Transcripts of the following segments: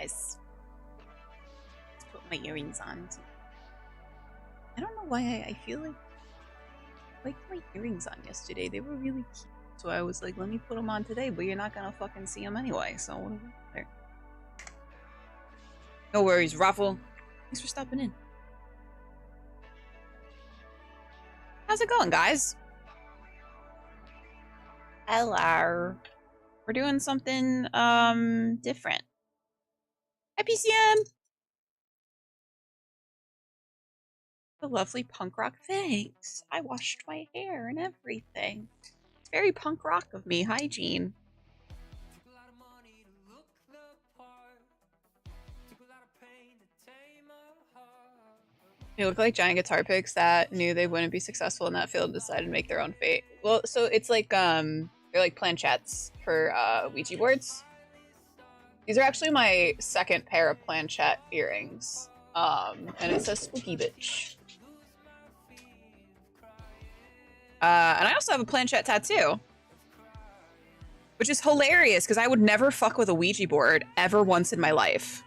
guys. Let's put my earrings on. I don't know why I feel like I liked my earrings on yesterday. They were really cute. So I was like, let me put them on today, but you're not gonna fucking see them anyway, so what do we there? No worries, Raffle. Thanks for stopping in. How's it going, guys? Hello. We're doing something different. Hi, PCM. The lovely punk rock. Thanks. I washed my hair and everything. It's very punk rock of me. Hi, Jean. They look like giant guitar picks that knew they wouldn't be successful in that field and decided to make their own fate. Well, so it's like they're like planchettes for Ouija boards. These are actually my second pair of planchette earrings. And it says spooky bitch. And I also have a planchette tattoo, which is hilarious because I would never fuck with a Ouija board ever once in my life.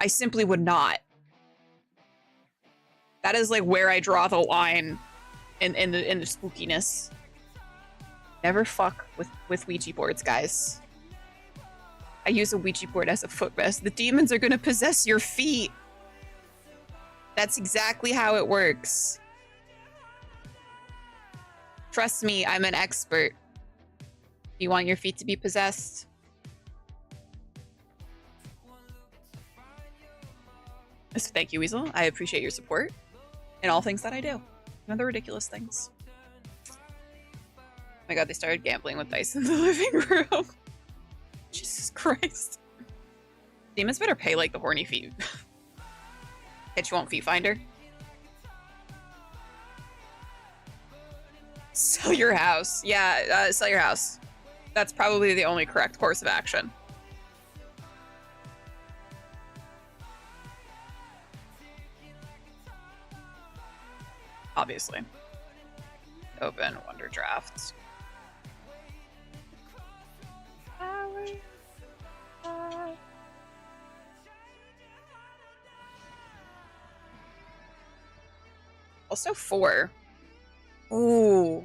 I simply would not. That is like where I draw the line in the spookiness. Never fuck with Ouija boards, guys. I use a Ouija board as a footrest. The demons are gonna possess your feet. That's exactly how it works. Trust me, I'm an expert. You want your feet to be possessed? So thank you, Weasel. I appreciate your support in all things that I do. And the ridiculous things. Oh my god, they started gambling with dice in the living room. Jesus Christ. Demons better pay like the horny feet. Hit you won't feet finder. Sell your house. Yeah, sell your house. That's probably the only correct course of action. Obviously. Open Wonder Drafts. Also 4. Ooh.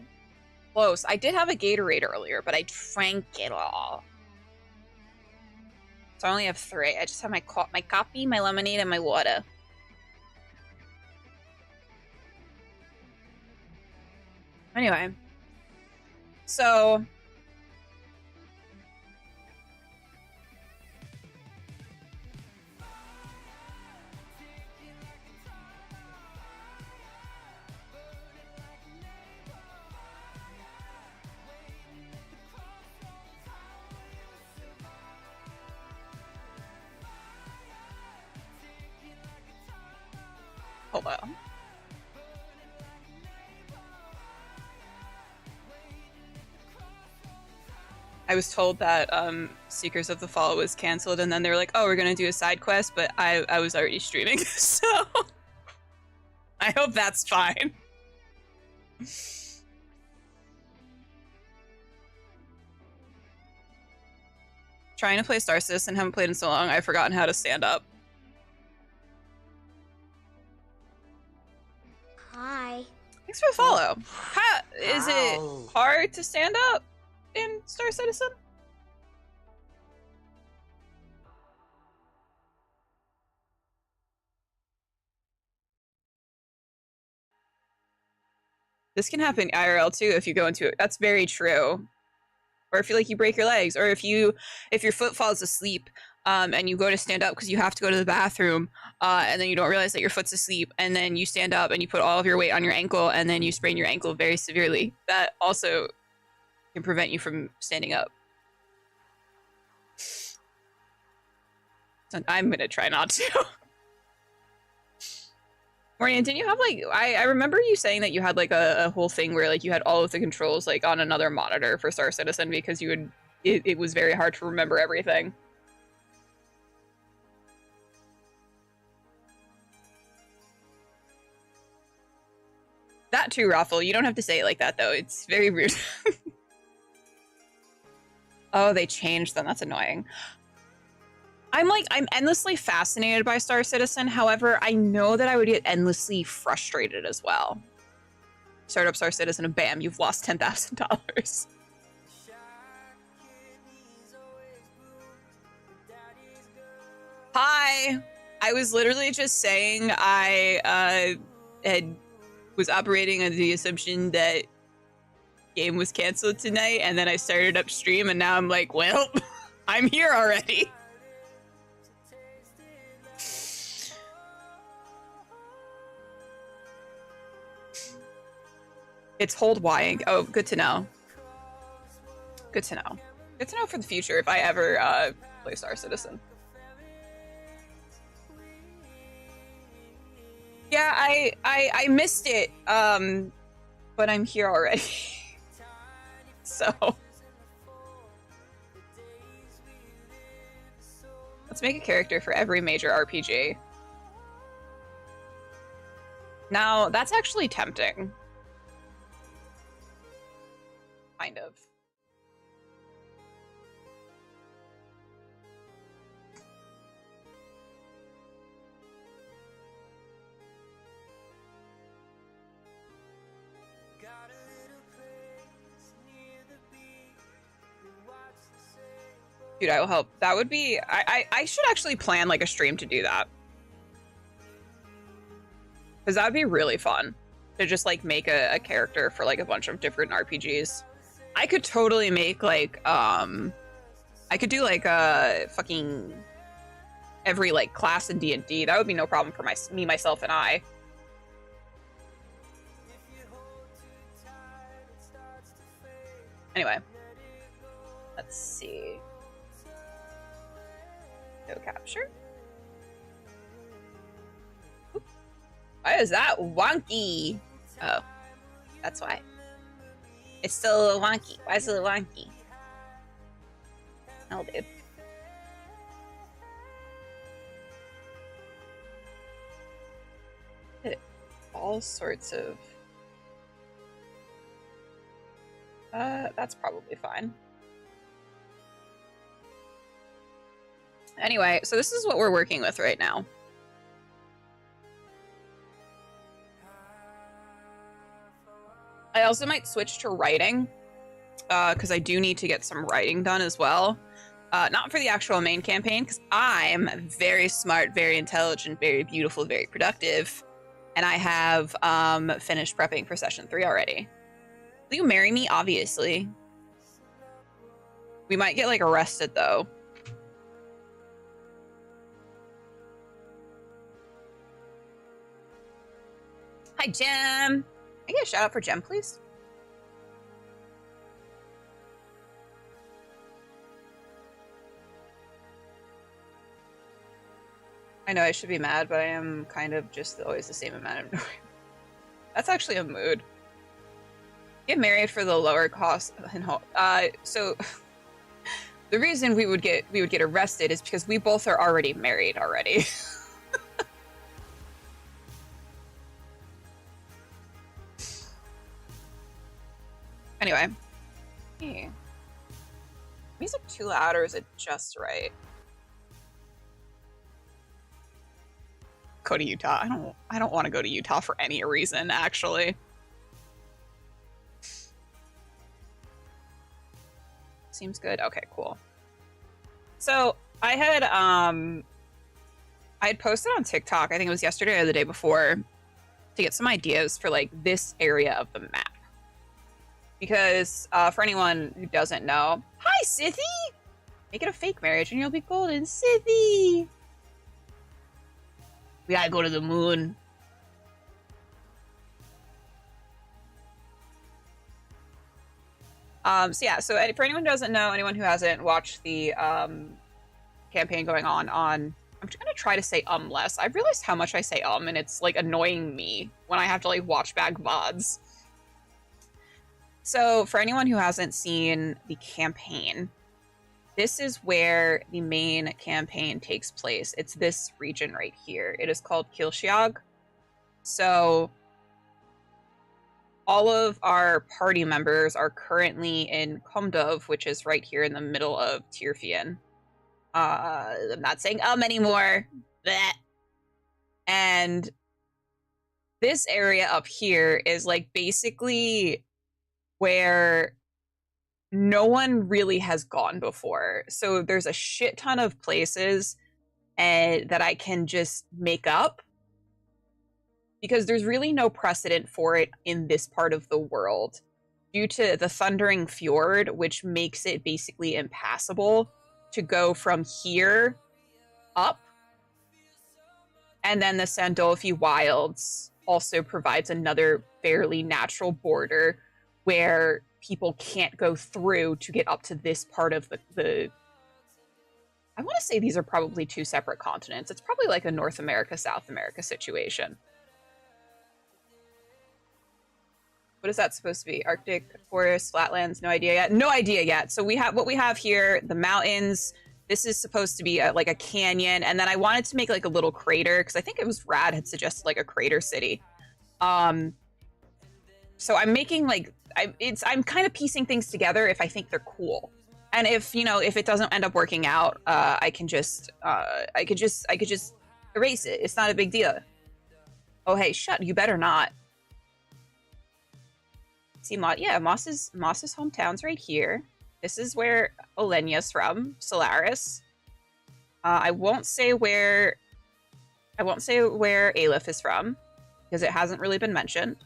Close. I did have a Gatorade earlier, but I drank it all. So I only have 3. I just have my coffee, my lemonade, and my water. Anyway. So... Hold on. I was told that Seekers of the Fall was canceled, and then they were like, oh, we're gonna do a side quest, but I was already streaming, so I hope that's fine. Trying to play Star Citizen, haven't played in so long, I've forgotten how to stand up. Hi. Thanks for the follow. Is it hard to stand up in Star Citizen? This can happen IRL too if you go into it. That's very true. Or if you like you break your legs, or if your foot falls asleep and you go to stand up because you have to go to the bathroom and then you don't realize that your foot's asleep, and then you stand up and you put all of your weight on your ankle and then you sprain your ankle very severely. That also can prevent you from standing up. So I'm gonna try not to. Maureen, didn't you have like I remember you saying that you had like a whole thing where like you had all of the controls like on another monitor for Star Citizen because you would it was very hard to remember everything. That too, Raffle. You don't have to say it like that though. It's very rude. Oh, they changed them. That's annoying. I'm endlessly fascinated by Star Citizen. However, I know that I would get endlessly frustrated as well. Start up Star Citizen and bam, you've lost $10,000. Hi. I was literally just saying I was operating under the assumption that game was canceled tonight, and then I started up stream, and now I'm like, well, I'm here already. It's hold Ying. Oh, good to know. Good to know. Good to know for the future if I ever play Star Citizen. Yeah, I missed it, but I'm here already. So let's make a character for every major RPG. Now, that's actually tempting. Kind of. Dude, I will help. That would be... I should actually plan, like, a stream to do that. Because that would be really fun. To just, like, make a character for, like, a bunch of different RPGs. I could totally make, like, I could do, like, a fucking... every, like, class in D&D. That would be no problem for me, myself, and I. Anyway. Let's see. No capture. Oop. Why is that wonky? Oh, that's why. It's still a little wonky. Why is it a little wonky? Oh, dude. All sorts of... that's probably fine. Anyway, so this is what we're working with right now. I also might switch to writing, because I do need to get some writing done as well. Not for the actual main campaign, because I'm very smart, very intelligent, very beautiful, very productive, and I have finished prepping for session 3 already. Will you marry me? Obviously. We might get, like, arrested, though. Hi, Jem. Can I get a shout out for Jem, please? I know I should be mad, but I am kind of just always the same amount of noise. That's actually a mood. Get married for the lower cost. So the reason we would get arrested is because we both are already married already. Anyway. Hey. Music too loud, or is it just right? Go to Utah. I don't want to go to Utah for any reason, actually. Seems good. Okay, cool. So I had posted on TikTok, I think it was yesterday or the day before, to get some ideas for, like, this area of the map. Because for anyone who doesn't know, hi, Scythy! Make it a fake marriage and you'll be golden. Scythy! We gotta go to the moon. So yeah, so for anyone who doesn't know, anyone who hasn't watched the campaign going on, I'm gonna try to say less. I've realized how much I say and it's, like, annoying me when I have to, like, watch back VODs. So for anyone who hasn't seen the campaign, this is where the main campaign takes place. It's this region right here. It is called Kilshiag. So all of our party members are currently in Komdov, which is right here in the middle of Tirfian. I'm not saying anymore. Blech. And this area up here is like basically where no one really has gone before. So there's a shit ton of places that I can just make up because there's really no precedent for it in this part of the world due to the Thundering Fjord, which makes it basically impassable to go from here up. And then the Sandolfi Wilds also provides another fairly natural border where people can't go through to get up to this part of the I want to say these are probably two separate continents. It's probably like a North America, South America situation. What is that supposed to be? Arctic forest, flatlands, no idea yet. No idea yet. So we have what we have here, the mountains. This is supposed to be like a canyon. And then I wanted to make like a little crater because I think it was Rad had suggested like a crater city. So I'm making like, I'm kind of piecing things together if I think they're cool. And if, you know, if it doesn't end up working out, I could just erase it. It's not a big deal. Oh, hey, shut, you better not. See, yeah, Moss's hometown's right here. This is where Olenya's from, Solaris. I won't say where Aleph is from, because it hasn't really been mentioned.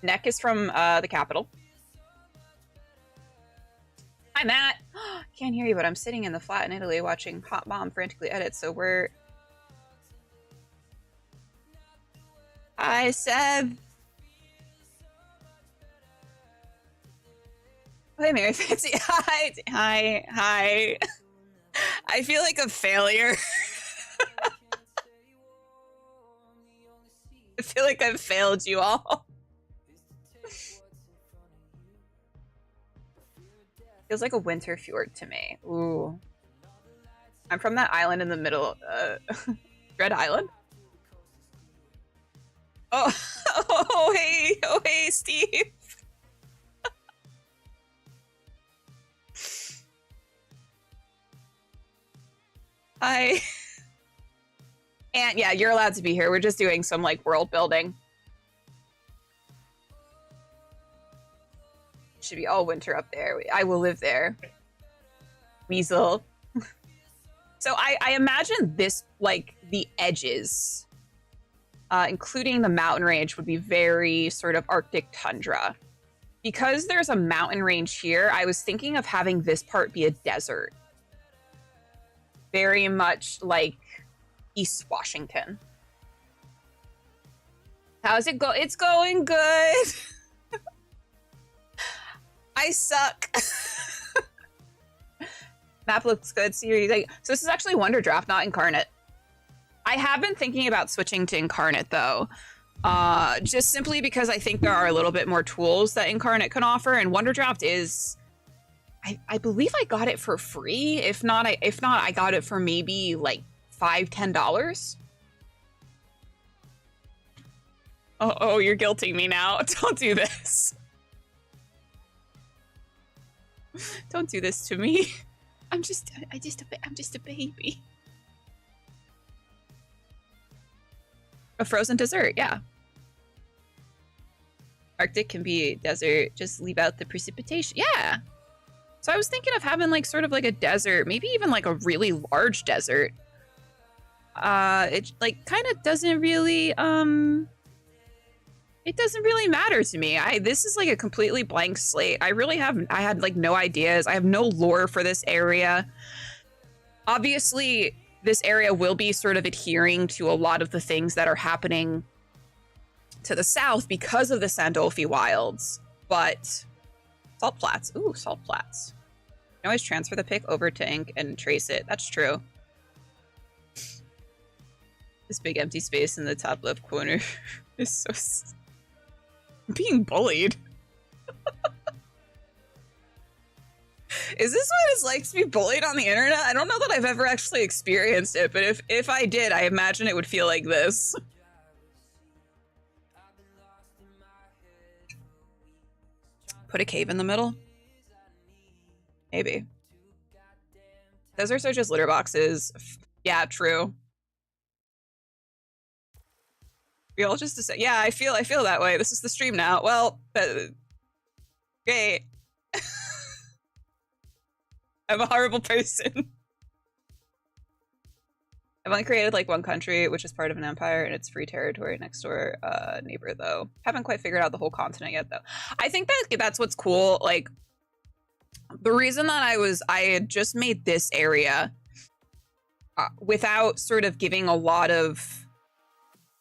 Neck is from the capital. Hi, Matt. Can't hear you, but I'm sitting in the flat in Italy watching Hot Mom frantically edit, so we're... Hi, Seb. Hey, Mary Fancy. Hi. I feel like a failure. I feel like I've failed you all. Feels like a winter fjord to me. Ooh. I'm from that island in the middle. Dread Island? Oh, hey, Steve. Hi. And yeah, you're allowed to be here. We're just doing some like world building. Should be all winter up there. I will live there. Weasel. So I imagine this, like, the edges, including the mountain range, would be very sort of Arctic tundra. Because there's a mountain range here, I was thinking of having this part be a desert. Very much like East Washington. How's it go? It's going good. I suck. Map looks good. Series. So this is actually Wonder Draft, not Incarnate. I have been thinking about switching to Incarnate though. Just simply because I think there are a little bit more tools that Incarnate can offer, and Wonder Draft is... I believe I got it for free. If not, I got it for maybe like $5-10. Oh, you're guilting me now. Don't do this. Don't do this to me. I'm just a baby. A frozen dessert, yeah. Arctic can be desert. Just leave out the precipitation. Yeah. So I was thinking of having like sort of like a desert, maybe even like a really large desert. It like kind of doesn't really it doesn't really matter to me. This is like a completely blank slate. I had like no ideas. I have no lore for this area. Obviously, this area will be sort of adhering to a lot of the things that are happening to the south because of the Sandolfi Wilds, but salt flats. Ooh, salt flats. You can always transfer the pic over to ink and trace it. That's true. This big empty space in the top left corner is so... I'm being bullied. Is this what it's like to be bullied on the internet? I don't know that I've ever actually experienced it, but if I did, I imagine it would feel like this. Put a cave in the middle? Maybe. Deserts are just litter boxes. Yeah, true. We all just say, yeah, I feel that way. This is the stream now. Well, great. I'm a horrible person. I've only created like one country, which is part of an empire, and it's free territory next door neighbor, though. Haven't quite figured out the whole continent yet, though. I think that that's what's cool. Like, the reason that I had just made this area without sort of giving a lot of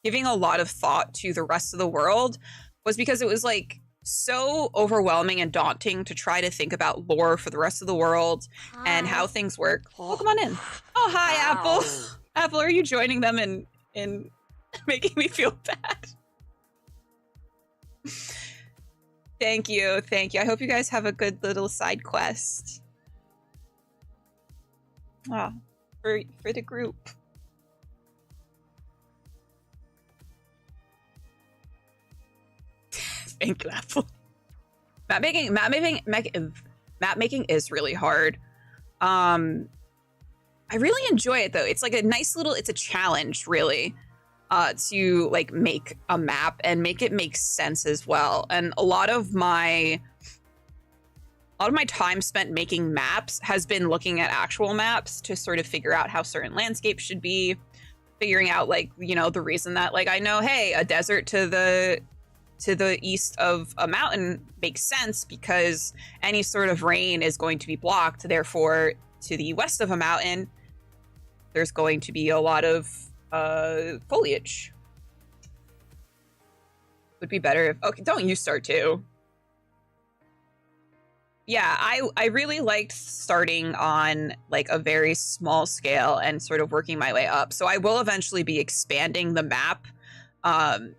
thought to the rest of the world was because it was like so overwhelming and daunting to try to think about lore for the rest of the world and how things work. Oh, come on in. Oh, hi, Apple. Apple, are you joining them in making me feel bad? Thank you. Thank you. I hope you guys have a good little side quest. Wow. For the group. Thank you, Apple. Map making is really hard. I really enjoy it though. It's like a nice little, it's a challenge really, to like make a map and make it make sense as well. And a lot of my time spent making maps has been looking at actual maps to sort of figure out how certain landscapes should be, figuring out like, you know, the reason that like, I know, hey, a desert to the east of a mountain makes sense because any sort of rain is going to be blocked. Therefore, to the west of a mountain, there's going to be a lot of foliage. Would be better if... Okay, don't you start too. Yeah, I really liked starting on like a very small scale and sort of working my way up. So I will eventually be expanding the map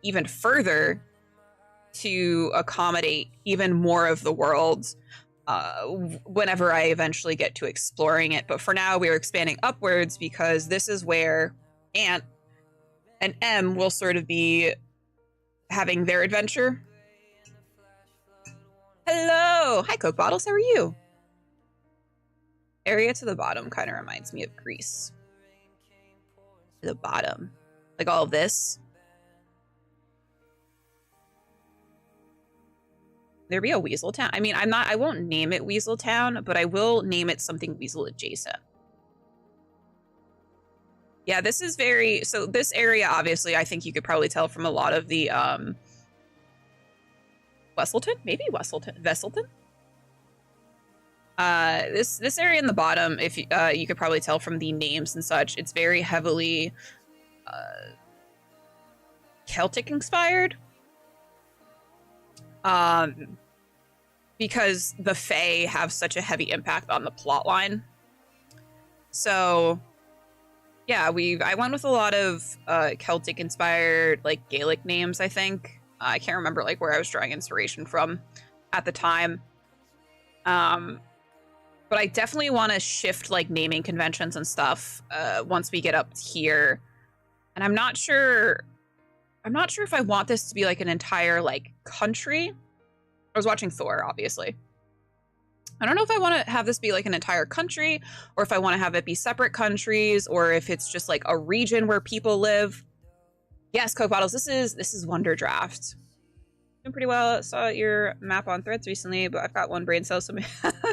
even further to accommodate even more of the world whenever I eventually get to exploring it. But for now, we're expanding upwards because this is where Ant and M will sort of be having their adventure. Hello! Hi, Coke Bottles. How are you? Area to the bottom kind of reminds me of Greece. To the bottom. Like all of this. There be a Weasel Town? I mean, I won't name it Weasel Town, but I will name it something Weasel adjacent. Yeah, this is very, so this area, obviously, I think you could probably tell from a lot of the, Wesselton? Maybe Vesselton? This area in the bottom, if you could probably tell from the names and such, it's very heavily, Celtic inspired. Because the Fae have such a heavy impact on the plot line. So, yeah, I went with a lot of Celtic inspired, like Gaelic names, I think. I can't remember like where I was drawing inspiration from at the time. But I definitely want to shift like naming conventions and stuff once we get up here. And I'm not sure if I want this to be like an entire like country. I was watching Thor, obviously. I don't know if I want to have this be like an entire country or if I want to have it be separate countries or if it's just like a region where people live. Yes, Coke Bottles, this is Wonder Draft. Doing pretty well. Saw your map on Threads recently, but I've got one brain cell, so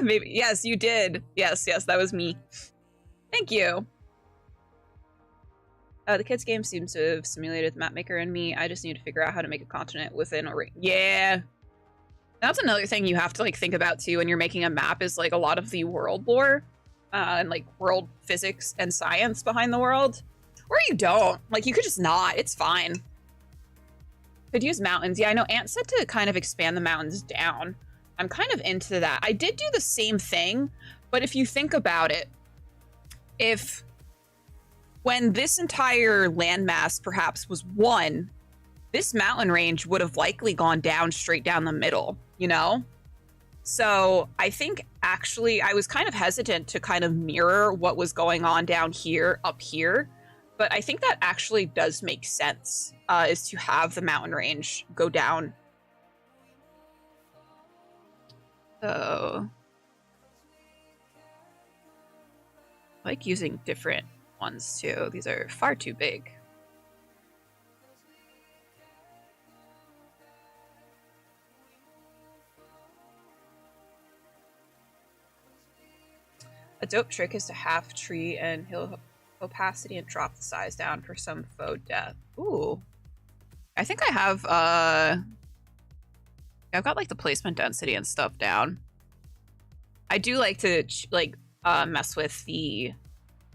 maybe. Yes, you did. Yes, that was me. Thank you. The kids' game seems to have simulated the map maker and me. I just need to figure out how to make a continent within a ring. Yeah. That's another thing you have to like think about too when you're making a map is like a lot of the world lore and like world physics and science behind the world. Or you don't. Like you could just not. It's fine. Could use mountains. Yeah, I know Ant said to kind of expand the mountains down. I'm kind of into that. I did do the same thing, but if you think about it, when this entire landmass perhaps was one, this mountain range would have likely gone down straight down the middle, you know? So I think actually I was kind of hesitant to kind of mirror what was going on down here, up here. But I think that actually does make sense, is to have the mountain range go down. So... I like using different ones too. These are far too big. A dope trick is to half tree and heal opacity and drop the size down for some faux death. Ooh. I think I have, I've got like the placement density and stuff down. I do like to mess with the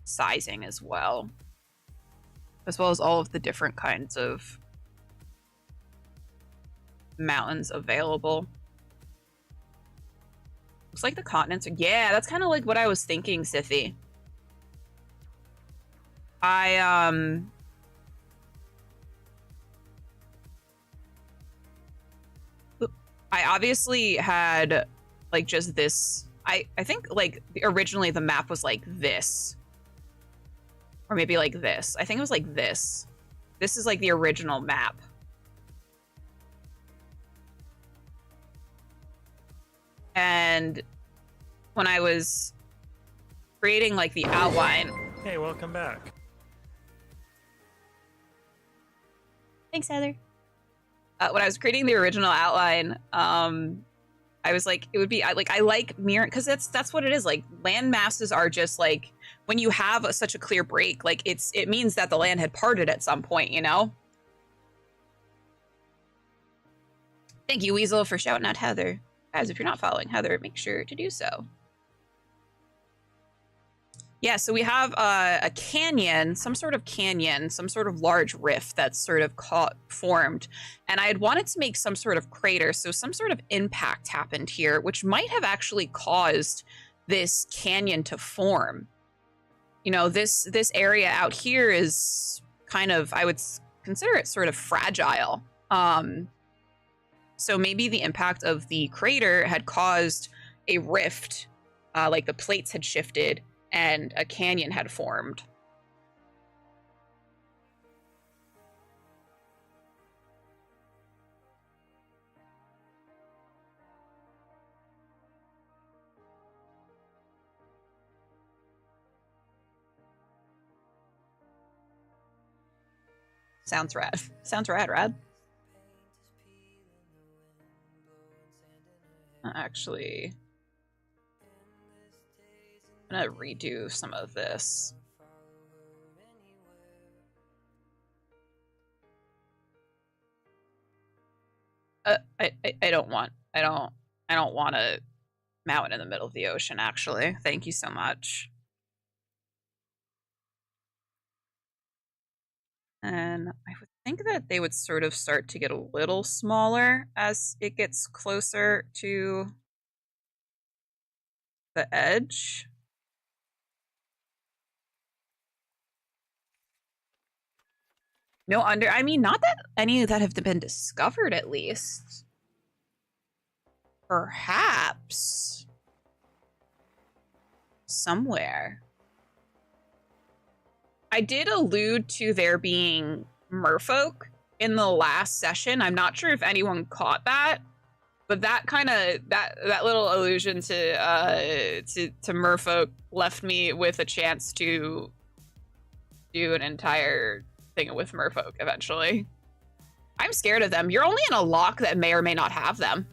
sizing as well as all of the different kinds of mountains available. Looks like the continents are, yeah, that's kind of like what I was thinking, Sithy. I obviously had like just this. I think like originally the map was like this, or maybe like this. I think it was like this. This is like the original map. And when I was creating like the outline. Hey, welcome back. Thanks, Heather. When I was creating the original outline, I was like, it would be I like mirror, because that's what it is. Like land masses are just like when you have such a clear break, like it means that the land had parted at some point, you know. Thank you, Weasel, for shouting out Heather. Guys, if you're not following Heather, make sure to do so. Yeah, so we have a canyon, some sort of large rift that's sort of formed. And I had wanted to make some sort of crater, so some sort of impact happened here, which might have actually caused this canyon to form. You know, this area out here is kind of, I would consider it sort of fragile. So maybe the impact of the crater had caused a rift, like the plates had shifted, and a canyon had formed. Sounds rad. Sounds rad. Actually, I'm gonna redo some of this. I don't want a mountain in the middle of the ocean, actually. Thank you so much. And I would think that they would sort of start to get a little smaller as it gets closer to the edge. No I mean, not that any that have been discovered, at least. Perhaps. Somewhere. I did allude to there being merfolk in the last session. I'm not sure if anyone caught that, but that kind of that little allusion to merfolk left me with a chance to do an entire thing with merfolk eventually. I'm scared of them. You're only in a lock that may or may not have them.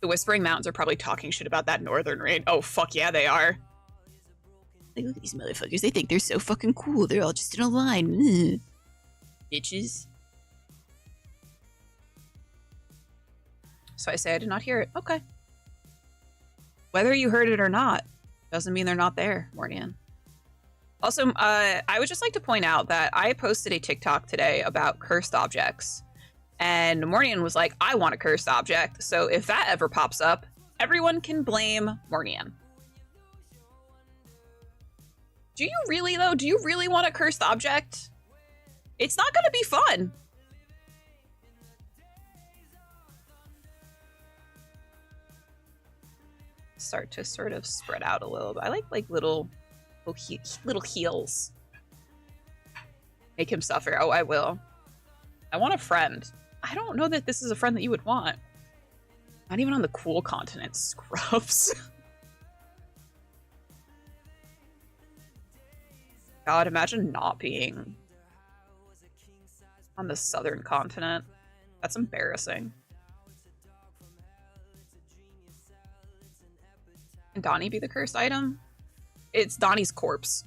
The Whispering Mountains are probably talking shit about that northern raid. Oh, fuck yeah, they are. Like, look at these motherfuckers. They think they're so fucking cool. They're all just in a line. Ugh. Bitches. So I say I did not hear it. Okay. Whether you heard it or not doesn't mean they're not there, Mornian. Also, I would just like to point out that I posted a TikTok today about cursed objects. And Mornian was like, I want a cursed object. So if that ever pops up, everyone can blame Mornian. Do you really, though? Do you really want a cursed object? It's not going to be fun. Start to sort of spread out a little bit. I like little heals. Make him suffer. Oh, I will. I want a friend. I don't know that this is a friend that you would want. Not even on the cool continent, scrubs. God, imagine not being on the southern continent. That's embarrassing. Can Donnie be the cursed item? It's Donnie's corpse.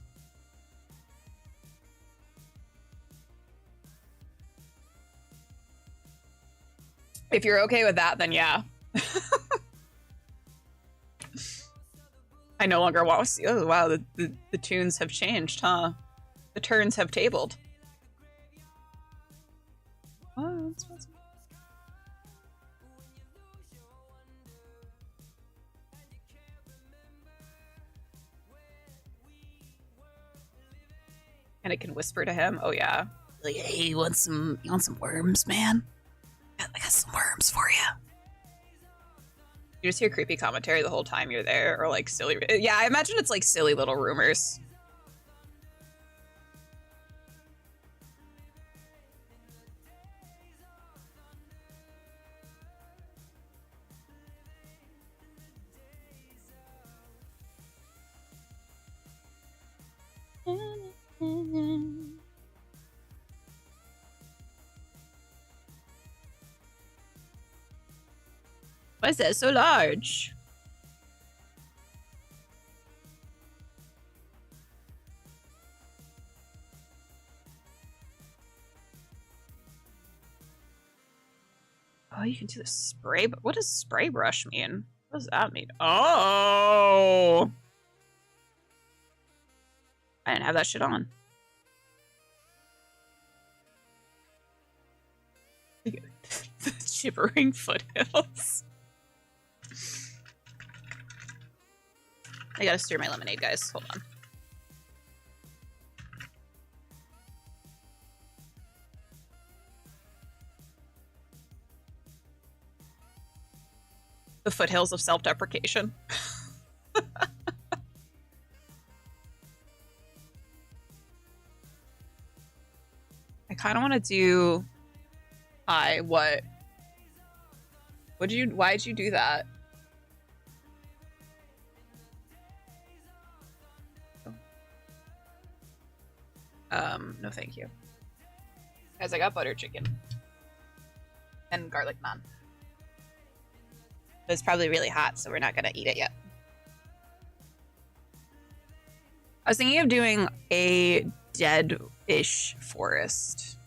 If you're okay with that, then yeah. I no longer want to see. Oh, wow, the tunes have changed, huh? The turns have tabled. Oh, that's awesome. And it can whisper to him. Oh yeah, like, hey, you want some worms, man? I got some worms for you. You just hear creepy commentary the whole time you're there, or like silly. Yeah, I imagine it's like silly little rumors. Why is that so large? Oh, you can do the spray. But what does spray brush mean? What does that mean? Oh, I didn't have that shit on. The shivering foothills. I gotta stir my lemonade, guys. Hold on. The foothills of self-deprecation. I kind of want to do... Hi, what? Why'd you do that? No thank you. Guys, I got butter chicken. And garlic naan. But it's probably really hot, so we're not gonna eat it yet. I was thinking of doing a dead-ish forest.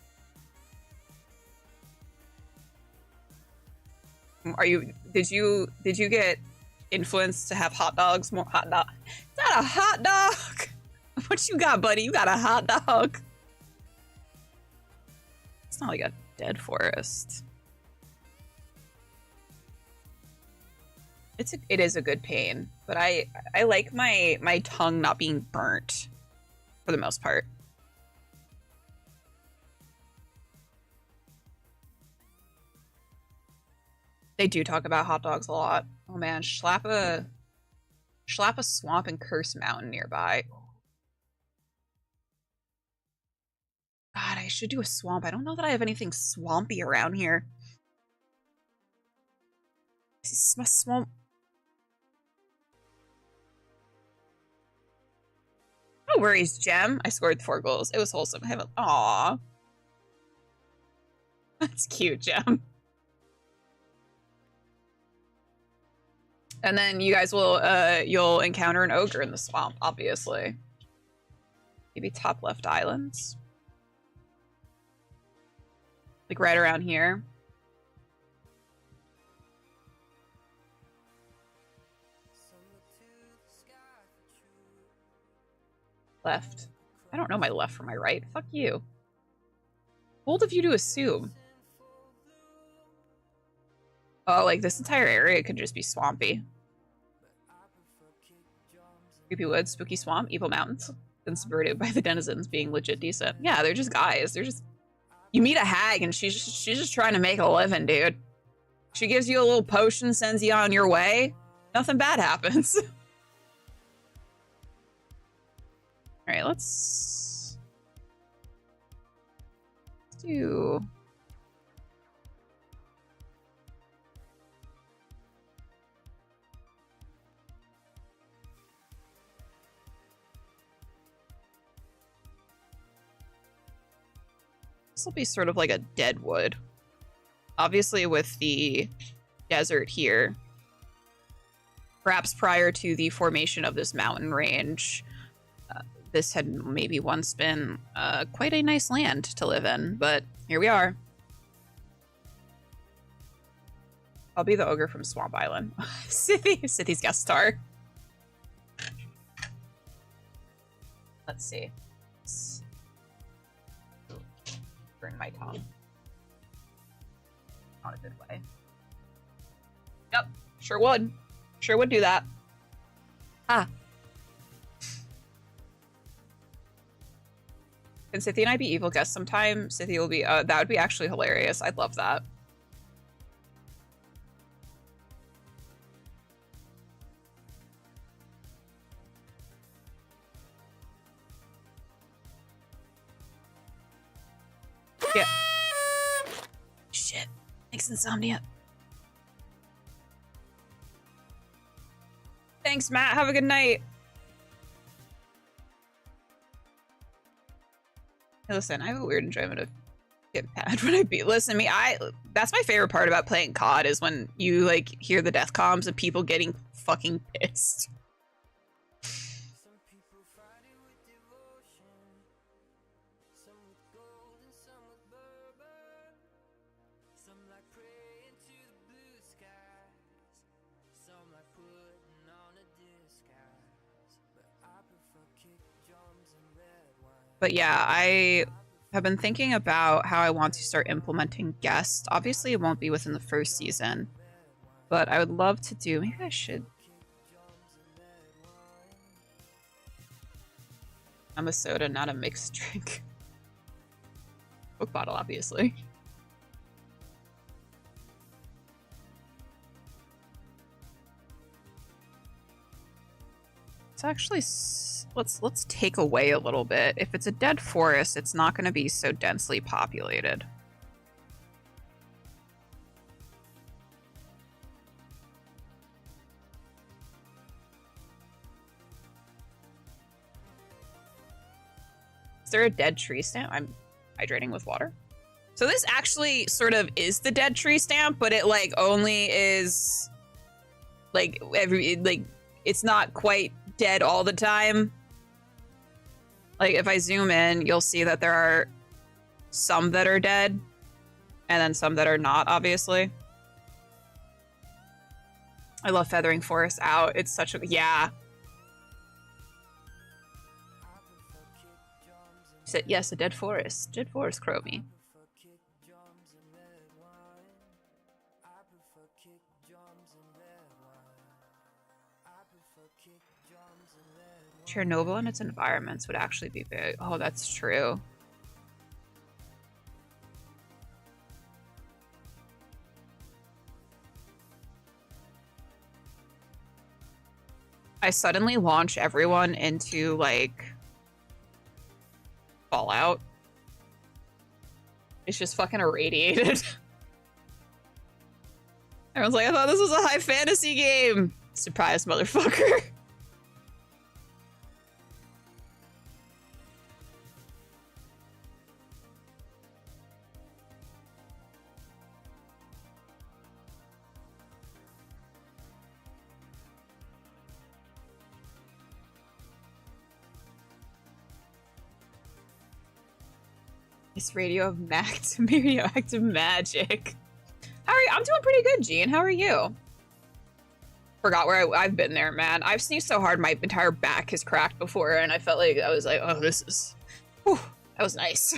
Did you get influenced to have hot dogs? More hot dog? Is that a hot dog? What you got, buddy? You got a hot dog. It's not like a dead forest. It is a good pain, but I like my tongue not being burnt for the most part. They do talk about hot dogs a lot. Oh man, schlap a swamp and curse mountain nearby. God, I should do a swamp. I don't know that I have anything swampy around here. My swamp. No worries, Gem. I scored 4 goals. It was wholesome. Aww. That's cute, Gem. And then you guys will, you'll encounter an ogre in the swamp, obviously. Maybe top left islands. Like right around here. Left. I don't know my left from my right. Fuck you. Bold of you to assume. Oh, like this entire area could just be swampy. Creepy woods, spooky swamp, evil mountains. Then subverted by the denizens being legit decent. Yeah, they're just guys. They're just... You meet a hag and she's just trying to make a living, dude. She gives you a little potion, sends you on your way. Nothing bad happens. Alright, let's do... This will be sort of like a dead wood. Obviously with the desert here, perhaps prior to the formation of this mountain range, this had maybe once been quite a nice land to live in, but here we are. I'll be the ogre from Swamp Island. Sithy's guest star. Let's see. Burn my tongue. Not a good way. Yep, sure would. Sure would do that. Ah. Can Sithy and I be evil guests sometime? Sithy will be, that would be actually hilarious. I'd love that. Yeah. Shit. Thanks, insomnia. Thanks, Matt. Have a good night. Hey, listen, I have a weird enjoyment of getting mad when I beat. Listen, that's my favorite part about playing COD is when you like hear the death comms of people getting fucking pissed. But yeah, I have been thinking about how I want to start implementing guests. Obviously, it won't be within the first season, but I would love to do. Maybe I should. I'm a soda, not a mixed drink. Coke bottle, obviously. It's actually. Let's take away a little bit. If it's a dead forest, it's not going to be so densely populated. Is there a dead tree stamp? I'm hydrating with water. So this actually sort of is the dead tree stamp, but it like only is like it's not quite dead all the time. Like, if I zoom in, you'll see that there are some that are dead, and then some that are not, obviously. I love feathering forests out. It's such a... Yeah. Said, yes, a dead forest. Dead forest, Chromie. Chernobyl and its environments would actually be big. Oh, that's true. I suddenly launch everyone into, like, Fallout. It's just fucking irradiated. Everyone's like, I thought this was a high fantasy game. Surprise, motherfucker. It's radioactive magic. How are you? I'm doing pretty good, Gene. How are you? Forgot where I've been there, man. I've sneezed so hard my entire back has cracked before, and I felt like I was like, oh, this is... Whew, that was nice.